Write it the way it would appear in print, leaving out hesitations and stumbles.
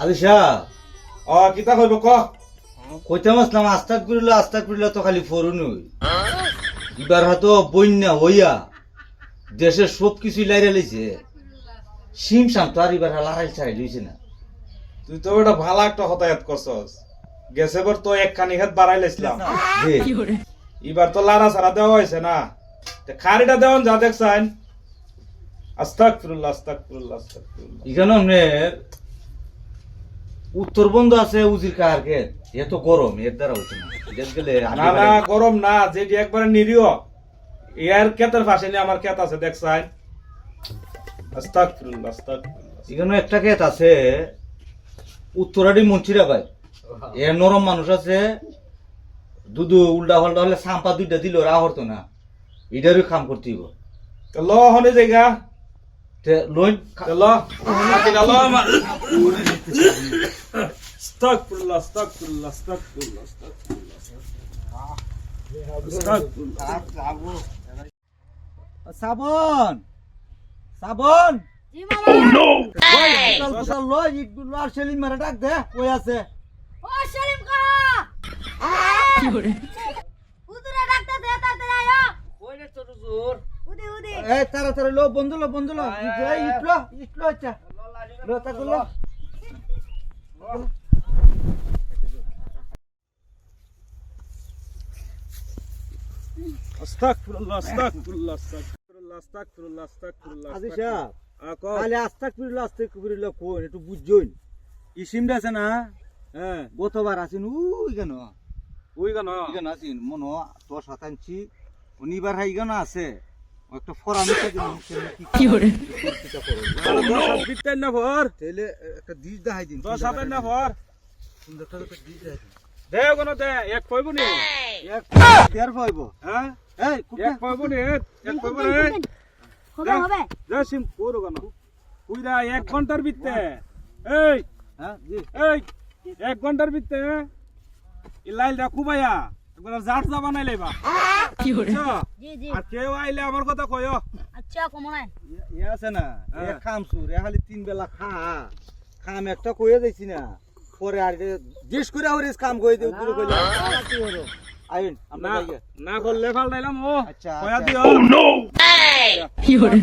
আলিশা কিতা কইব ক কইতাম আসলাম আস্তাগফিরুল্লাহ তো খালি ফরুন হই এবার হয়তো বন্যা হইয়া দেশের সব কিছুই লাইরা লইছে সিম সাম তো আর এবার লড়াই ছাড়াই লইছে না তুই তো এটা ভালো একটা হতায়াত করছস গেছে বার তো একখানি হাত বাড়াই লাইছিলাম এবার তো লাড়া ছাড়া দেওয়া হয়েছে না খারিটা দেওয়ান যা দেখছেন আস্তাগফিরুল্লাহ এখানে আপনার উত্তরবঙ্গ আছে উজির কাহারকে এত গরম এর দ্বারা হচ্ছে না দেশ গেলে না না গরম না যেটি একবারে নিরীহ এর ক্ষেতের পাশে নিয়ে আমার ক্ষেত আছে দেখছেন আস্তাগফিরুল্লাহ এখানে একটা ক্ষেত আছে উত্তরাডি মন্ত্রীরা ভাই এর নরম মানুষ আছে দুধু উল্টা পাল্টা হলে সাম্পা দুইটা দিল রা হতো না এটারই কাম করতে হইব তো ল হনে জায়গা লইন ল হাতিটা ল আমার আস্তাগফিরুল্লাহ সাবন সাবন জি মামা কোথাল লই ইটগুলো আর সেলিম মারা ডাক দে কই আছে ও সেলিম কা কি করে উদরে ডাক্তার দে তাড়াতাড়ি আয় কই রে তোর জোর উদি এই তাড়াতাড়ি লো বন্ধু লো এই ইটলো আচ্ছা লো তাগুলো আস্তাগফিরুল্লাহ আদিশা আকো খালি আস্তাগফিরুল্লাহ কোন একটু বুঝছুন ইসিমটা আছে না হ্যাঁ গতবার আছেন উই কেন ওই গান ইগান আছেন মনো তোর সাতানছি উনিবার হাই গান আছে একটা ফরামিটা কি করে বিতেন না ভর তাহলে একটা দিশ দেখাই দিন 10 না ভর সুন্দরটা একটা দিশ দেখাই দিন দে কোন দে এক কইব নি এক দেড় পাইব হ্যাঁ এই এক কইব নি এক কইব রে হবে হবে জসিম কোরো গান কুইরা 1 ঘন্টার ভিতরে এই হ্যাঁ জি এই 1 ঘন্টার ভিতরে ইলাইল রাখু ভাইয়া একবার জাট যা বানাই লইবা কি করে আচ্ছা জি জি আর কেউ আইলে আমার কথা কইও আচ্ছা কমনে ই আছে না এক খাম সুর এ খালি 3 বেলা খাম একটা কইয়া যাইছি না পরে আর জিস করে আর কাম কই দে দূর কইলা কি হলো আইন আমরা না যাইয়া না করলে ফাল দিলাম ও আচ্ছা কয়া আচ্ছা। দিও কি করে